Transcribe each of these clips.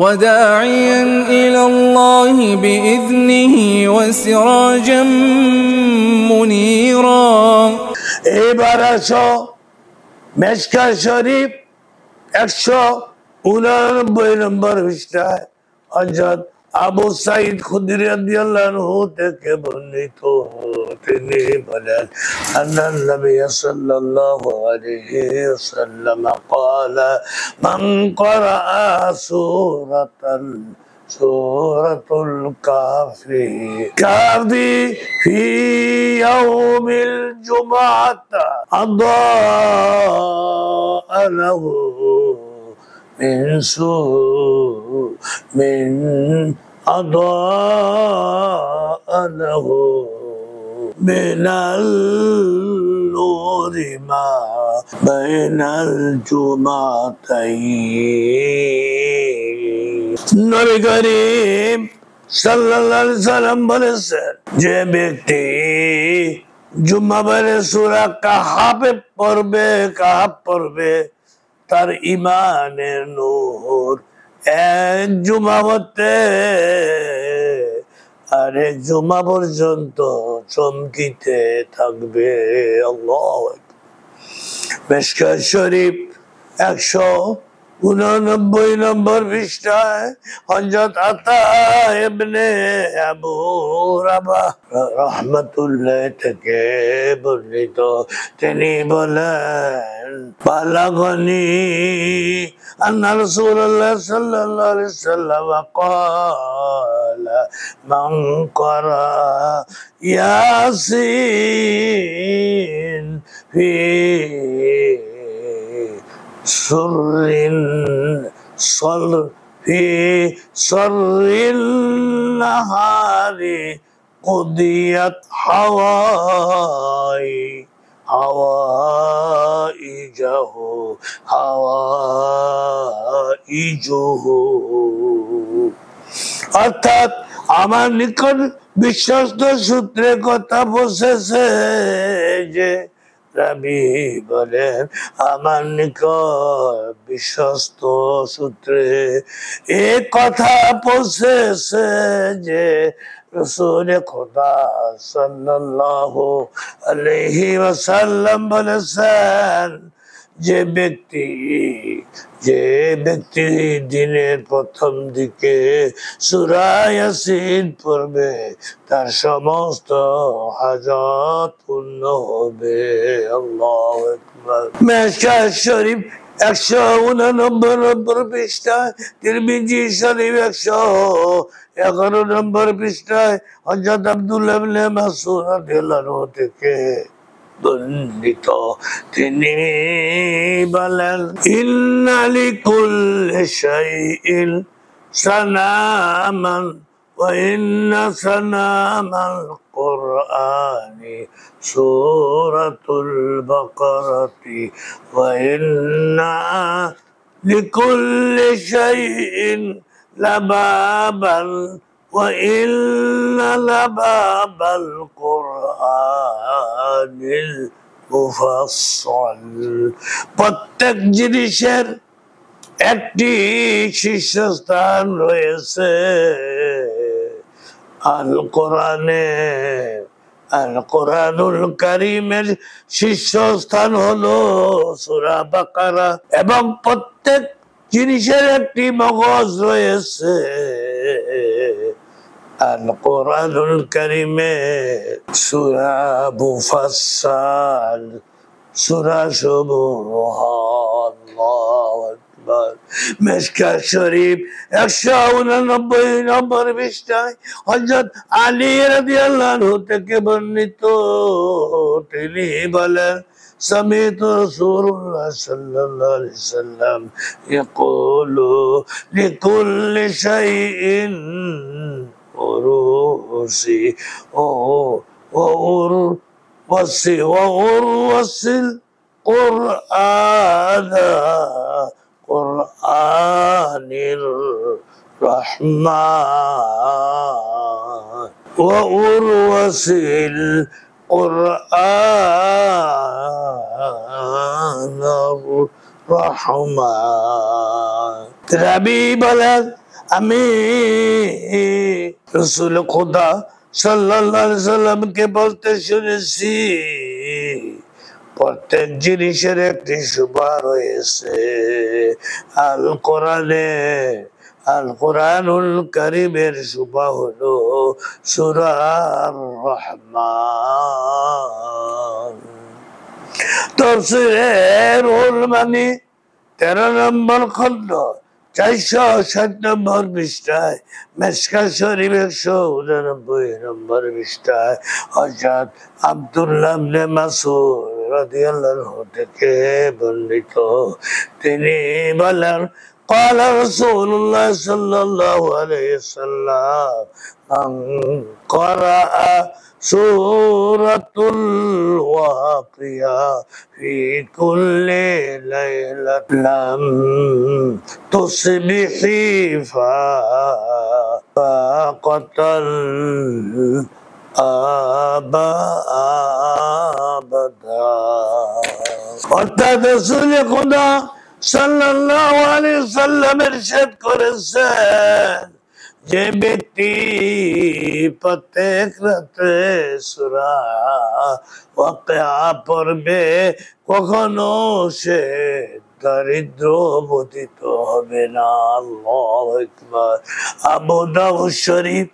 وداعيا إلى الله بإذنه وسراجا منيرا এবার আসো মেশকাত শরীফ 189 নম্বর পৃষ্ঠায় হযরত আবু সাঈদ খুদরি রাদিয়াল্লাহু আনহু থেকে বর্ণিত তিনি বলেন আন্নান নবী সাল্লাল্লাহু আলাইহি ওয়াসাল্লাম قال من قرأ سورة الكهف في يوم الجمعة أضاء له من النور ما بين الجمعتين নবী করিম সাল্লাল্লাহু আলাইহি সাল্লাম বলেছেন যে ব্যক্তি জুমাবারে সূরা কাহফ পড়বে তার ঈমানের নূর এক জুমা হতে আরেক জুমা পর্যন্ত চমকিতে থাকবে। আল্লাহু আকবার। মিশকাত শরীফ 189 নম্বর পৃষ্ঠায় হযরত আতা ইবনে আবু রাবাহ রাহমাতুল্লাহ থেকে বর্ণিত তিনি বলেন বালাগনি আন্না রাসূলুল্লাহ সাল্লাল্লাহু আলাইহি ওয়াসাল্লাম قال من قرأ ياسين في صر النهار قضيت حوائجه অর্থাৎ আমার নিকট বিশ্বস্ত সূত্রে কথা পৌঁছেছে যে রাবি বলেন আমার নিকট বিশ্বস্ত সূত্রে এ কথা পৌঁছেছে যে রাসূল খোদা সাল্লাল্লাহু আলাইহি ওয়াসাল্লাম বলেছেন যে ব্যক্তি দিনের প্রথম দিকে সূরা ইয়াসিন পড়বে তার সমস্ত হাজত পূর্ণ হবে। আল্লাহু আকবার। মিশকাত শরীফ 189 নম্বর পৃষ্ঠায়, তিরমিজি শরীফ 111 নম্বর পৃষ্ঠায় হযরত আব্দুল্লাহ ইবনে মাসউদ রাদিয়াল্লাহু আনহু থেকে বর্ণিত তিনি বলেন ইন্না লিকুল্লি শাইইন সানামান ওয়া ইন্না সানামাল কুরআনি সূরাতুল বাকারাতি ওয়া ইন্না লিকুল্লি শাইইন লাবাবান وإن لباب القرآن المفصل প্রত্যেক জিনিসের একটি শীর্ষস্থান রয়েছে আল কোরআনুল কারীমের শীর্ষস্থান হলো সূরা বাকারা এবং প্রত্যেক জিনিসের একটি মগজ রয়েছে আল কোরআনুল কারীমে সূরা মুফাসসাল সূরা সুবহানাল্লাহু আকবার। মিশকাত শরীফ 189 নম্বর পৃষ্ঠায় হযরত আলী রাদিয়াল্লাহু আনহু থেকে বর্ণিত তিনি বলেন سمعت رسول الله صلى الله عليه وسلم يقول لكل شيء عروسي وأروسي القرآن قرآن الرحمن وأروسي القرآن الرحمن রাবি বলেন আমি রাসূল খোদা সাল্লাল্লাহু আলাইহি সাল্লামকে বলতে শুনেছি প্রত্যেক জিনিসের একটি সুবাহ রয়েছে। আল কোরআনে আল কোরআনুল কারীমের সুবাহ হলো সূরা আর-রহমান। তাফসীরে রুহুল মানি 13 নম্বর খণ্ড 460 নম্বর পৃষ্ঠায়, মিশকাত শরীফ 189 নম্বর পৃষ্ঠায় হযরত আব্দুল্লাহ ইবনে মাসউদ রাদিয়াল্লাহু আনহু থেকে বর্ণিত, তিনি বলেন قال رسول الله صلى الله عليه وسلم من قرأ سورة الواقعة في كل ليلة لم تصبحي فاقة أبدا। অর্থাৎ রাসূল খোদা সাল্লাল্লাহু আলাইহি ওয়াসাল্লাম ইরশাদ করেছেন, যে ব্যক্তি প্রত্যেক রাতে সূরা ওয়াকিয়া পড়বে কখনো সে দারিদ্র পতিত হবে না। আল্লাহু আকবার। আবু দাউদ শরীফ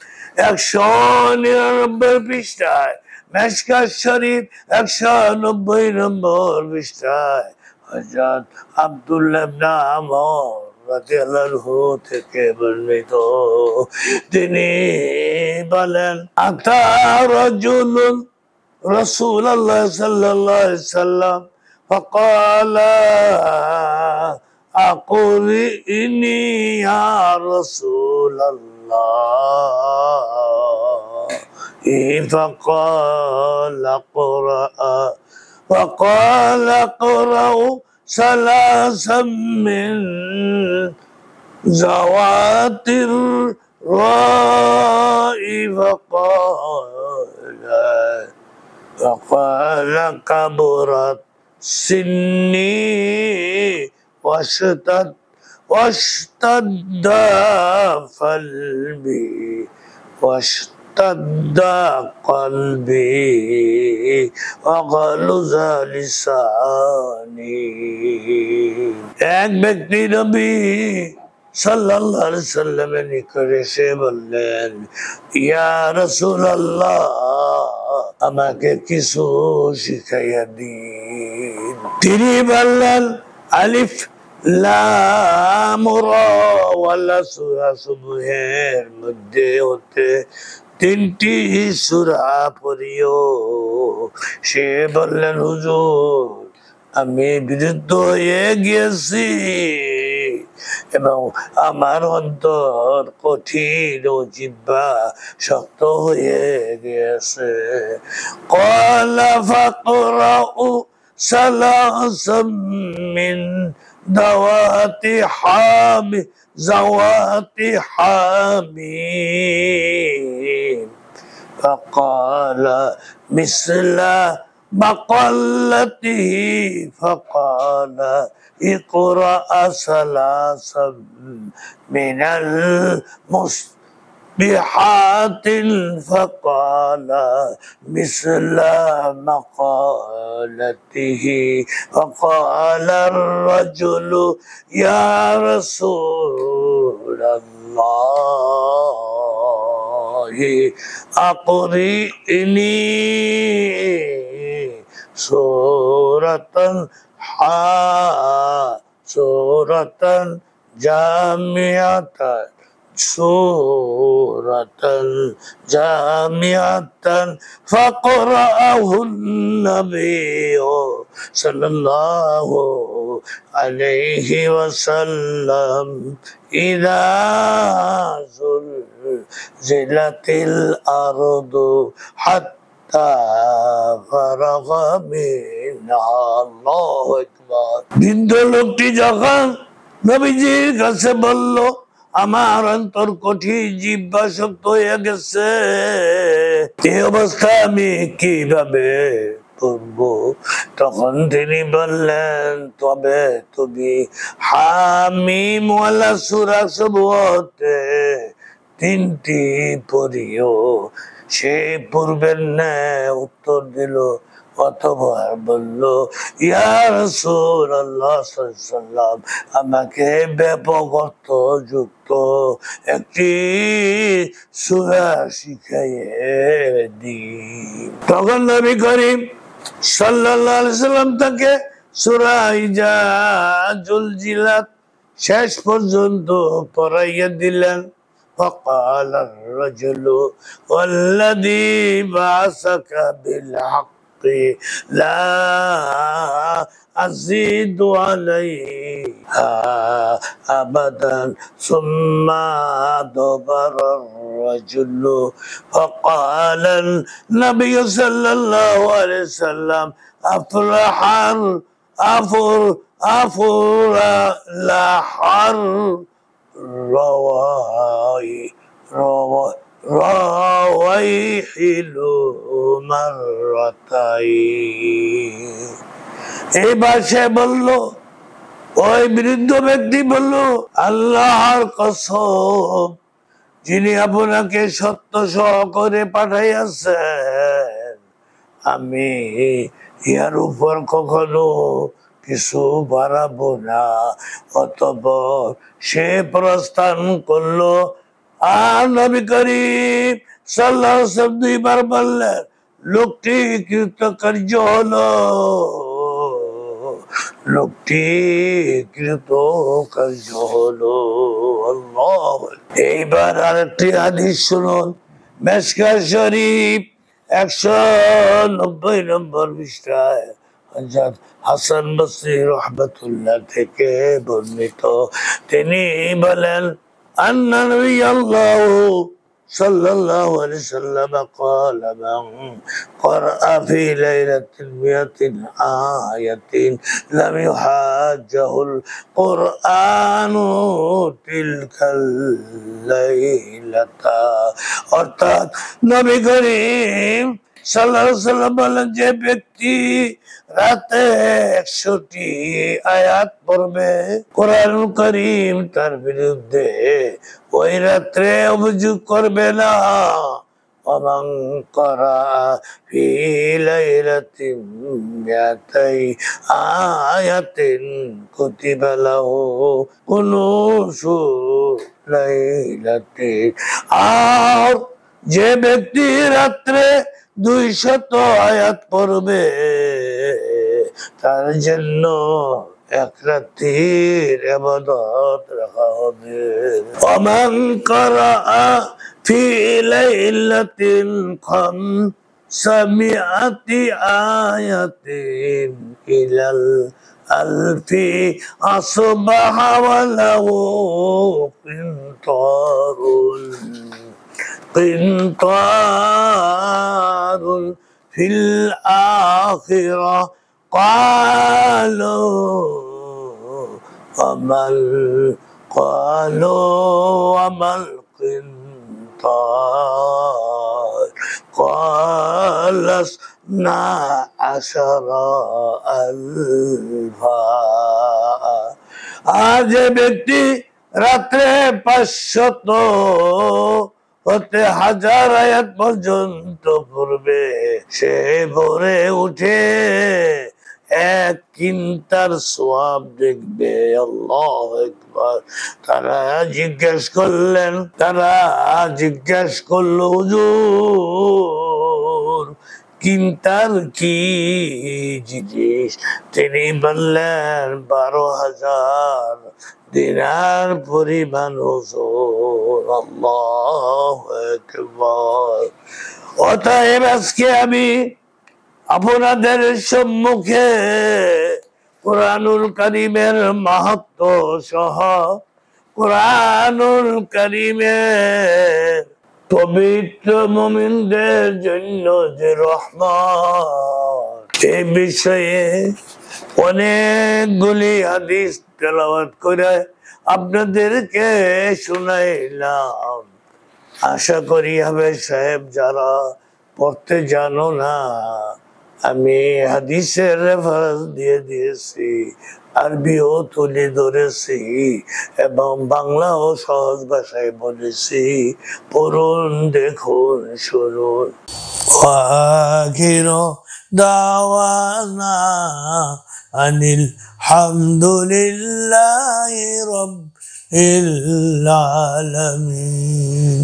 199 পৃষ্ঠায়, মিশকাত শরীফ 190 নম্বর পৃষ্ঠায় হযরত আব্দুল্লাহ ইবনে আমর রাদিয়াল্লাহু থেকে বর্ণিত, তিনি বলেন আতা রাজুলুন রাসূলুল্লাহ সাল্লাল্লাহু আলাইহি ওয়াসাল্লাম فقال أقرئني يا رسول الله فقال اقرأ ثلاثا من ذوات الراء فقال كبرت سني واشتد قلبي وغلظ লিসানি। এক ব্যক্তি নবী সাল্লাল্লাহু আলাইহি সাল্লামের নিকট এসে বললেন, ইয়া রাসূলুল্লাহ, আমাকে কিছু শিখাইয়া দিন। তিনি বললেন, আলিফ লাম রা ওয়ালা সূরা সমূহের মধ্যে হতে 3টি সূরা পড়িও। সে বললেন, হুজুর, আমি বিরুদ্ধ হয়ে গিয়েছি এবং আমার অন্তর কঠিন ও জিহ্বা শক্ত হয়ে গিয়েছে। ক্বালা ফাকরাউ সালাসাম মিন যাওয়াতি হামিম فقال مثل مقالته فقال اقرأ ثلاثا من المسبحات فقال مثل مقالته فقال الرجل يا رسول الله أقرئني سورة جامعة فقرأه النبي صلى الله عليه وسلم إذا زلزلت الأرض حتى فرغ منها। আল্লাহু আকবার। বৃদ্ধ লোকটি যখন নবীজির কাছে বলল, আমার অন্তর কঠিন জিহ্বা শক্ত হয়ে গেছে, এই অবস্থায় আমি কিভাবে পড়ব। তখন তিনি বললেন, তবে তুমি হামিম ওয়ালা সূরা সবতে 3টি পড়িও। সে পূর্বের ন্যায় উত্তর দিল, অতঃপর বলল, ইয়া রাসূলুল্লাহ সাল্লাল্লাহু আলাইহি ওয়াসাল্লাম, আমাকে ব্যাপক অর্থযুক্ত একটি সূরা শিখাইয়ে দিন। তখন নবী করিম সাল্লাল্লাহু আলাইহি ওয়াসাল্লাম তাকে সূরা ইজা জুলজিলাত শেষ পর্যন্ত পড়াইয়া দিলেন। فقال الرجل والذي بعثك بالحق لا أزيد عليها أبدا. ثم أدبر الرجل فقال النبي صلى الله عليه وسلم أفرح رويحل مرتين। এই ভাষায় বলল, ওই বৃদ্ধ ব্যক্তি বলল, আল্লাহর কসম, যিনি আপনাকে সত্য সহকারে পাঠাইয়াছেন, আমি ইয়ার উপর কখনো কিছু বাড়াবো না। অতঃপর সে প্রস্থান করলো। আর নবী করিম সাল্লাল্লাহু আলাইহি ওয়াসাল্লাম 2বার বললেন, লোকটি কৃতকার্য হলো, লোকটি কৃতকার্য হলো। আল্লাহ। এইবার আরেকটি হাদিস শুনুন। মিশকাত শরীফ 190 নম্বর পৃষ্ঠায় হযরত হাসান বসরি রাহমাতুল্লাহ থেকে বর্ণিত। তিনি বলেন, আন্না নবিয়াল্লাহু সাল্লাল্লাহু আলাইহি ওয়াসাল্লাম قال من قرأ في ليلة 100 آية لم يحاجه القرآن تلك الليلة। অর্থাৎ নবী করিম সাল্লাল্লাহু আলাইহি ওয়াসাল্লাম বলেন, যে ব্যক্তি রাতে 100টি আয়াত পড়বে, কোরআনুল কারীম তার বিরুদ্ধে ওই রাত্রে অভিযোগ করবে না। ومن قرأ في ليلة 200 آية كتب له كنوز ليلة। আর যে ব্যক্তি রাত্রে 200 আয়াত পড়বে, তার জন্য এক রাতের ইবাদত রাখা হবে। ওমান কারা ফি লাইলাতিন খামসামিআতি আয়াতিন ইলাল আলফি আসবাহা ওয়ালাহু قنطار في الآخرة قالوا وما القنطار قال 12 ألفا। আর যে ব্যক্তি রাত্রে 500 হতে 1000 আয়াত পর্যন্ত পড়বে, সে ভোরে উঠে 1 কিন্তার সওয়াব দেখবে। আল্লাহু আকবার। তারা জিজ্ঞেস করলো, হুজুর, কিন্তার কি জিনিস? তিনি বললেন, 12,000 দিনার পরিমাণ ওজন। আল্লাহু আকবার। অতএব আজকে আমি আপনাদের সম্মুখে কোরআনুল কারীমের মাহাত্ম্য সহ কোরআনুল কারীমের পবিত্র মুমিনদের জন্য যে রহমত, এই বিষয়ে অনেকগুলি হাদিস তেলাওয়াত করে আপনাদেরকে শুনাইলাম। আশা করি হবে সাহেব, যারা পড়তে জানো না, আমি হাদিসের রেফারেন্স দিয়ে দিয়েছি, আরবিও তুলে ধরেছি এবং বাংলাও সহজ ভাষায় বলেছি। পড়ুন, দেখুন, শুনুন। আখিরু দাওয়ানা আনিল হামদুলিল্লাহি রাব্বিল আলামিন।